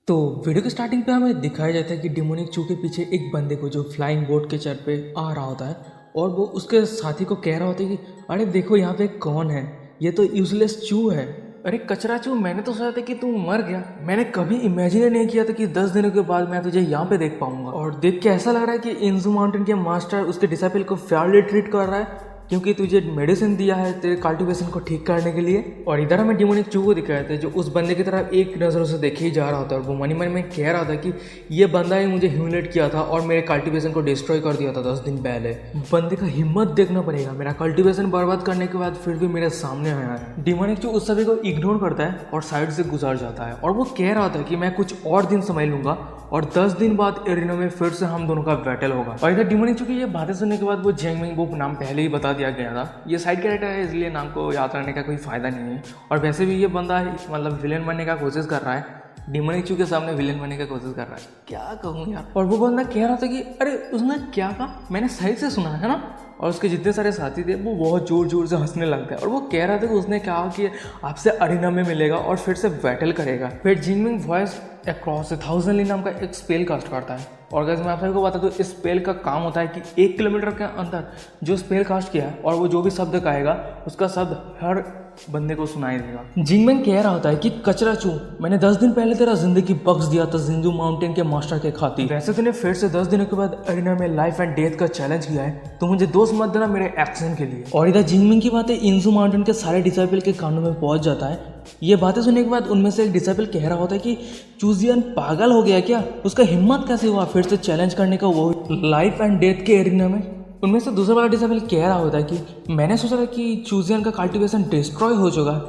तो वीडियो के स्टार्टिंग पे हमें दिखाया जाता है कि डिमोनिक चू के पीछे एक बंदे को जो फ्लाइंग बोट के चर पे आ रहा होता है और वो उसके साथी को कह रहा होता है कि अरे देखो यहाँ पे कौन है, ये तो यूजलेस चू है। अरे कचरा चू, मैंने तो सोचा था कि तू मर गया। मैंने कभी इमेजिन नहीं किया था कि 10 दिनों के बाद मैं तुझे यहाँ पे देख पाऊंगा। और देख के ऐसा लग रहा है कि इंजू माउंटेन के मास्टर उसके डिसाइपल को फेयरली ट्रीट कर रहा है, क्योंकि तुझे मेडिसिन दिया है तेरे कल्टीवेशन को ठीक करने के लिए। और इधर हमें डिमोनिक चू को दिखाया था जो उस बंदे की तरफ एक नज़रों से देखे ही जा रहा होता है और वो मन में कह रहा था कि ये बंदा ही मुझे ह्यूमिलेट किया था और मेरे कल्टीवेशन को डिस्ट्रॉय कर दिया था 10 दिन पहले। बंदे का हिम्मत देखना पड़ेगा, मेरा कल्टीवेशन बर्बाद करने के बाद फिर भी मेरे सामने आया है। डिमोनिक चू उस सभी को इग्नोर करता है और साइड से गुजर जाता है और वो कह रहा था कि मैं कुछ और दिन समय लूंगा और 10 दिन बाद एरिना में फिर से हम दोनों का बैटल होगा। और इधर डिमोनिक चू की ये बातें सुनने के बाद वो जेंगमिंग वो नाम पहले ही बता दिया गया था, ये साइड कैरेक्टर है इसलिए नाम को याद रखने का कोई फायदा नहीं है। और वैसे भी ये बंदा मतलब विलेन बनने का कोशिश कर रहा है, डिमोनिक चू के सामने विलेन बनने का कोशिश कर रहा है, क्या कहूँ यार। और वो बंदा कह रहा था कि अरे उसने क्या कहा, मैंने सही से सुना है ना। और उसके जितने सारे साथी थे वो बहुत जोर जोर से हंसने लगते हैं और वो कह रहा था कि उसने कहा कि आपसे अरीना में मिलेगा और फिर से बैटल करेगा। फिर जिंगमिंग वॉइस अक्रॉस 1000 ली नाम का एक स्पेल कास्ट करता है। और गाइस मैं आप सबको बता दूं, इस स्पेल का काम होता है कि 1 किलोमीटर के अंदर जो स्पेल कास्ट किया है और वो जो भी शब्द कहेगा उसका शब्द हर बंदे को सुनाई देगा। जिंगमैन कह रहा होता है कि कचरा चू, मैंने 10 दिन पहले तेरा जिंदगी बख्श दिया था जिंजू माउंटेन के मास्टर के खातिर। वैसे तूने फिर से 10 दिनों के बाद अरीना में लाइफ एंड डेथ का चैलेंज किया है, तो मुझे दोस्त मत देना मेरे एक्शन के लिए। और इधर जिंगमिंग की बातें इंजू माउंटेन के सारे डिसाइपल के कानों में पहुंच जाता है। ये बातें सुनने के बाद उनमें से एक डिसाइपल कह रहा होता है कि चूजियन पागल हो गया क्या, उसका हिम्मत कैसे हुआ फिर से चैलेंज करने का वो लाइफ एंड डेथ के एरिना में। उनमें से दूसरा वाला डिसाइपल कह रहा होता है कि मैंने सोचा था कि चूजियन का कल्टीवेशन डिस्ट्रॉय हो चुका है,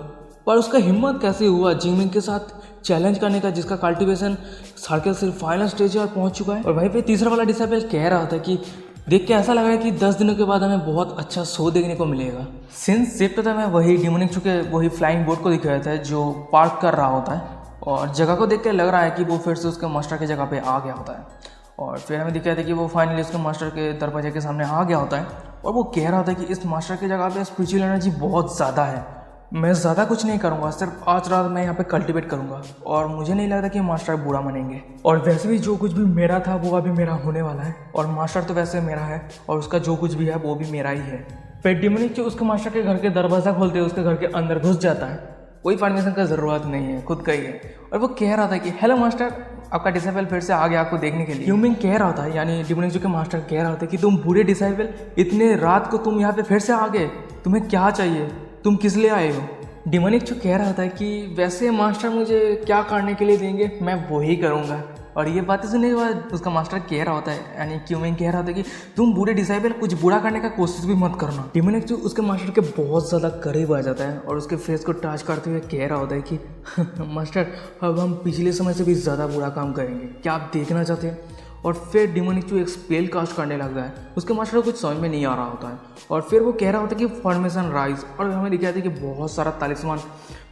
पर उसका हिम्मत कैसे हुआ जिंगमिंग के साथ चैलेंज करने का, जिसका कल्टीवेशन सर्कल सिर्फ फाइनल स्टेज पर पहुंच चुका है। और वहीं पे तीसरा वाला डिसाइपल कह रहा होता है कि देख के ऐसा लग रहा है कि 10 दिनों के बाद हमें बहुत अच्छा शो देखने को मिलेगा। सिंस शिफ्ट था मैं वही डिमोनिक चू के वही फ्लाइंग बोट को दिखाया था जो पार्क कर रहा होता है और जगह को देख के लग रहा है कि वो फिर से उसके मास्टर की जगह पे आ गया होता है। और फिर हमें दिखाया था कि वो फाइनली उसके मास्टर के दरवाजे के सामने आ गया होता है और वो कह रहा होता है कि इस मास्टर की जगह पे स्पिरिचुअल एनर्जी बहुत ज़्यादा है, मैं ज़्यादा कुछ नहीं करूँगा, सिर्फ आज रात मैं यहाँ पे कल्टीवेट करूँगा और मुझे नहीं लगता कि मास्टर बुरा मानेंगे। और वैसे भी जो कुछ भी मेरा था वो अभी मेरा होने वाला है और मास्टर तो वैसे मेरा है और उसका जो कुछ भी है वो भी मेरा ही है। फिर डिमोनिक चू उसके मास्टर के घर के दरवाज़ा खोलते हुए उसके घर के अंदर घुस जाता है, कोई परमिशन का ज़रूरत नहीं है, खुद का ही है। और वो कह रहा था कि हेलो मास्टर, आपका डिसाइपल फिर से आ गया आपको देखने के लिए। ह्यूमिंग कह रहा था, यानी डिमोनिक चू के मास्टर कह रहा था कि तुम बूढ़े डिसाइपल, इतने रात को तुम यहाँ पे फिर से आ गए, तुम्हें क्या चाहिए, तुम किस लिए आए हो। डिमोनिक चू कह रहा था कि वैसे मास्टर मुझे क्या करने के लिए देंगे मैं वही करूँगा। और ये बातें सुनने के बाद उसका मास्टर कह रहा होता है, यानी क्यूमिंग कह रहा था कि तुम बूढ़े डिसाइपल कुछ बुरा करने का कोशिश भी मत करना। डिमोनिक चू उसके मास्टर के बहुत ज़्यादा करीब आ जाता है और उसके फेस को टच करते हुए कह रहा होता है कि मास्टर अब हम पिछले समय से भी ज़्यादा बुरा काम करेंगे, क्या आप देखना चाहते हैं। और फिर डिमोनिक चू एक स्पेल कास्ट करने लगता है, उसके मास्टर को कुछ समझ में नहीं आ रहा होता है और फिर वो कह रहा होता है कि फॉर्मेशन राइज। और हमें दिखाया था कि बहुत सारा तालिस्मान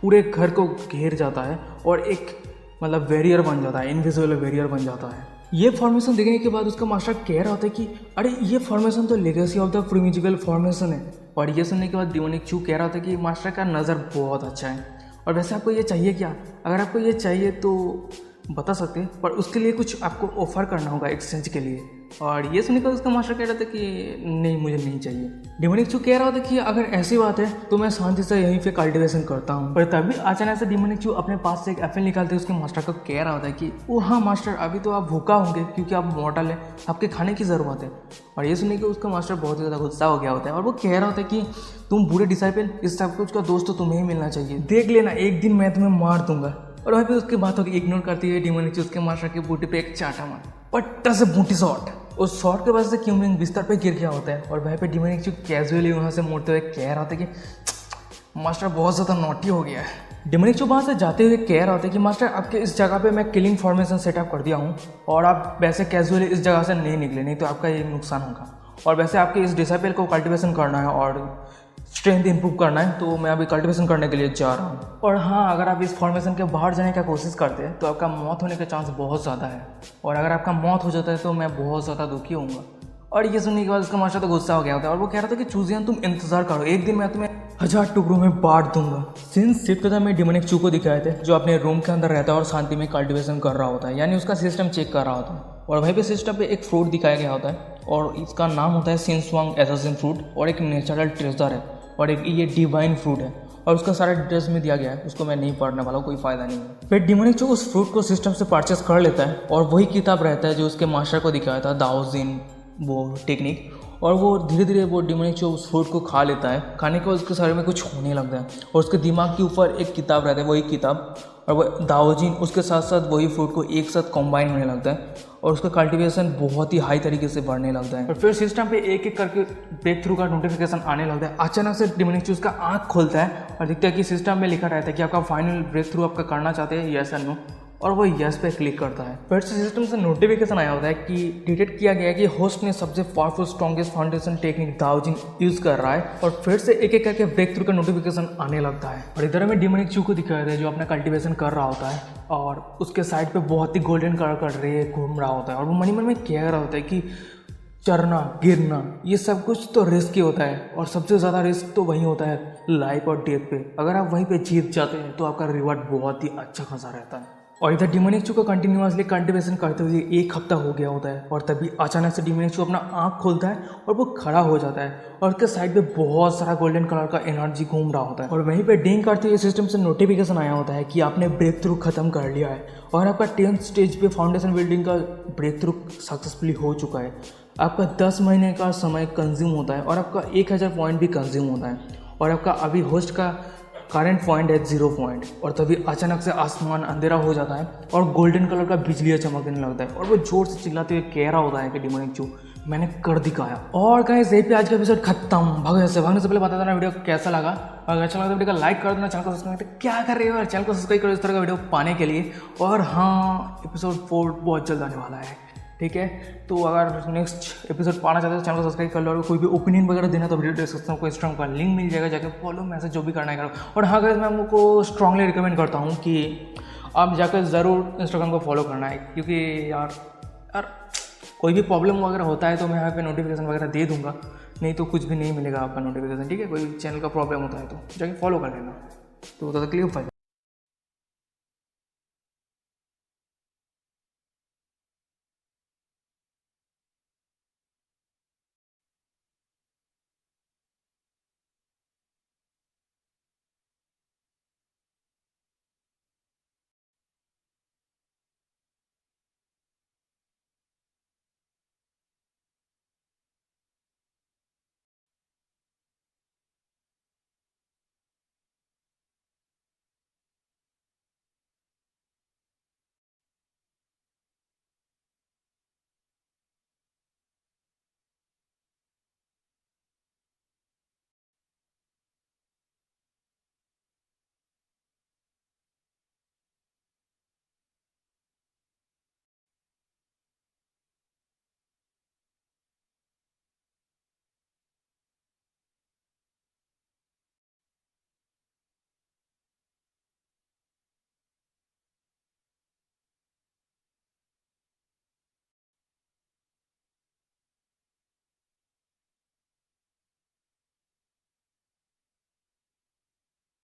पूरे घर को घेर जाता है और एक मतलब वेरियर बन जाता है, इनविजिबल वेरियर बन जाता है। ये फॉर्मेशन देखने के बाद उसका मास्टर कह रहा होता है कि अरे ये फॉर्मेशन तो लेगेसी ऑफ द प्रिमिजिबल फॉर्मेशन है। और ये सुनने के बाद डिमोनिक चू कह रहा था कि मास्टर का नज़र बहुत अच्छा है और वैसे आपको ये चाहिए क्या, अगर आपको ये चाहिए तो बता सकते हैं, पर उसके लिए कुछ आपको ऑफर करना होगा एक्सचेंज के लिए। और ये सुनने का उसका मास्टर कह रहा था कि नहीं मुझे नहीं चाहिए। डिमोनिक चू कह रहा था कि अगर ऐसी बात है तो मैं शांति से यहीं पे कल्टीवेशन करता हूँ। पर तभी अचानक से डिमोनिक चू अपने पास से एक एप्पल निकालते उसके मास्टर को कह रहा होता है कि ओ हाँ मास्टर, अभी तो आप भूखा होंगे क्योंकि आप मॉर्टल है, आपके खाने की ज़रूरत है। और ये सुनने के उसका मास्टर बहुत ज़्यादा गुस्सा हो गया होता है और वो कह रहा होता है कि तुम बूढ़े डिसाइपल, इस टाइप का दोस्त तो तुम्हें ही मिलना चाहिए, देख लेना एक दिन मैं तुम्हें मार दूंगा। और वहीं पे उसकी बातों की इग्नोर करती हुई डिमोनिक चू उसके मास्टर के बूटी पे एक चाटा मार, पट्टा से बूटी शॉट। उस शॉट के वजह से क्यूमिंग बिस्तर पे गिर गया होता है और वहीं पे डिमोनिक चू कैजुअली वहाँ से मुड़ते हुए कह रहा होता है कि मास्टर बहुत ज़्यादा नॉटी हो गया है। डिमोनिक चू वहाँ से जाते हुए कह रहा होता है कि मास्टर आपके इस जगह पे मैं किलिंग फॉर्मेशन सेटअप कर दिया हूँ और आप वैसे कैजुअली इस जगह से नहीं निकले, नहीं तो आपका ये नुकसान होगा। और वैसे आपके इस डिसाइपल को कल्टीवेशन करना है और स्ट्रेंथ इंप्रूव करना है, तो मैं अभी कल्टीवेशन करने के लिए जा रहा हूँ। और हाँ, अगर आप इस फॉर्मेशन के बाहर जाने का कोशिश करते हैं तो आपका मौत होने का चांस बहुत ज़्यादा है और अगर आपका मौत हो जाता है तो मैं बहुत ज़्यादा दुखी होऊंगा। और ये सुनने के बाद उसका मास्टर तो गुस्सा हो गया होता है और वो कह रहा था कि चूजियान तुम इंतजार करो, एक दिन मैं तुम्हें 1000 टुकड़ों में बांट दूंगा। सीन शिफ्ट था में डिमोनिक चू को दिखाए थे जो अपने रूम के अंदर रहता है और शांति में कल्टिवेशन कर रहा होता है, यानी उसका सिस्टम चेक कर रहा होता है। और वहीं पे सिस्टम पे एक फ्रूट दिखाया गया होता है और इसका नाम होता है सिंसवांग एसासिन फ्रूट और एक नेचुरल ट्रेजर है और एक ये डिवाइन फ्रूट है और उसका सारा डिटेल्स में दिया गया है, उसको मैं नहीं पढ़ने वाला हूँ, कोई फायदा नहीं है। फिर डिमोनिक चू उस फ्रूट को सिस्टम से परचेस कर लेता है और वही किताब रहता है जो उसके मास्टर को दिखाया था दाओजिन वो टेक्निक, और वो धीरे धीरे वो डिमोनिक चू उस फ्रूट को खा लेता है। खाने के बाद उसके शरीर में कुछ होने लगता है और उसके दिमाग के ऊपर एक किताब रहता है, वही किताब और वो दाओजिन उसके साथ साथ वही फ्रूट को एक साथ कॉम्बाइन होने लगता है और उसका कल्टीवेशन बहुत ही हाई तरीके से बढ़ने लगता है। और फिर सिस्टम पे एक एक करके ब्रेक थ्रू का नोटिफिकेशन आने लगता है। अचानक से डिमोनिक चू उसका आँख खोलता है और दिखता है कि सिस्टम में लिखा रहता है कि आपका फाइनल ब्रेक थ्रू आपका करना चाहते हैं, यस या नो, और वो यस पे क्लिक करता है। फिर से सिस्टम से नोटिफिकेशन आया होता है कि डिटेक्ट किया गया है कि होस्ट ने सबसे powerful strongest foundation technique Daoyin use कर रहा है और फिर से एक एक करके ब्रेक थ्रू का नोटिफिकेशन आने लगता है। और इधर में डिमोनिक चू को दिखाया था जो अपना कल्टीवेशन कर रहा होता है और उसके साइड पे बहुत ही गोल्डन कलर का रे घूम रहा होता है और वो मन में कह रहा होता है कि चढ़ना गिरना ये सब कुछ तो रिस्क ही होता है और सबसे ज़्यादा रिस्क तो वही होता है लाइफ और डेथ पे। अगर आप वहीं पे जीत जाते हैं तो आपका रिवॉर्ड बहुत ही अच्छा खासा रहता है। और इधर डिमोनिक चू को कंटिन्यूसली कल्टीवेशन करते हुए 1 हफ्ता हो गया होता है और तभी अचानक से डिमोनिक चू अपना आँख खोलता है और वो खड़ा हो जाता है और उसके साइड पे बहुत सारा गोल्डन कलर का एनर्जी घूम रहा होता है और वहीं पे डिंग करते हुए सिस्टम से नोटिफिकेशन आया होता है कि आपने ब्रेक थ्रू खत्म कर लिया है और आपका 10th स्टेज पे फाउंडेशन बिल्डिंग का ब्रेक थ्रू सक्सेसफुली हो चुका है। आपका 10 महीने का समय कंज्यूम होता है और आपका 1000 पॉइंट भी कंज्यूम होता है और आपका अभी होस्ट का करंट पॉइंट है 0 पॉइंट। और तभी अचानक से आसमान अंधेरा हो जाता है और गोल्डन कलर का बिजलियाँ चमकने लगता है और वो जोर से चिल्लाते हुए कह रहा होता है कि डिमोनिक चू मैंने कर दिखाया। और गाइस यहीं पे आज का एपिसोड खत्म। भागने से पहले बता देना वीडियो कैसा लगा, अगर अच्छा लगा तो वीडियो को लाइक कर देना, चैनल को सब्सक्राइब करना। क्या कर रहे हो यार, चैनल को सब्सक्राइब करो इस तरह का वीडियो पाने के लिए। और हाँ, एपिसोड 4 बहुत जल्द आने वाला है, ठीक है। तो अगर नेक्स्ट एपिसोड पाना चाहते हो तो चैनल को सब्सक्राइब कर लो और कोई भी ओपिनियन वगैरह देना तो वीडियो डिस्क्रिप्शन को इंस्टाग्राम का लिंक मिल जाएगा, जाकर फॉलो मैसेज जो भी करना है करो। और हाँ गाइस, मैं आपको स्ट्रांगली रिकमेंड करता हूँ कि आप जाकर ज़रूर इंस्टाग्राम को फॉलो करना है, क्योंकि यार कोई भी प्रॉब्लम वगैरह होता है तो मैं यहाँ पे नोटिफिकेशन वगैरह दे दूँगा, नहीं तो कुछ भी नहीं मिलेगा आपका नोटिफिकेशन, ठीक है। कोई चैनल का प्रॉब्लम होता है तो जाके फॉलो कर लेना। तो तब तक के लिए बाय।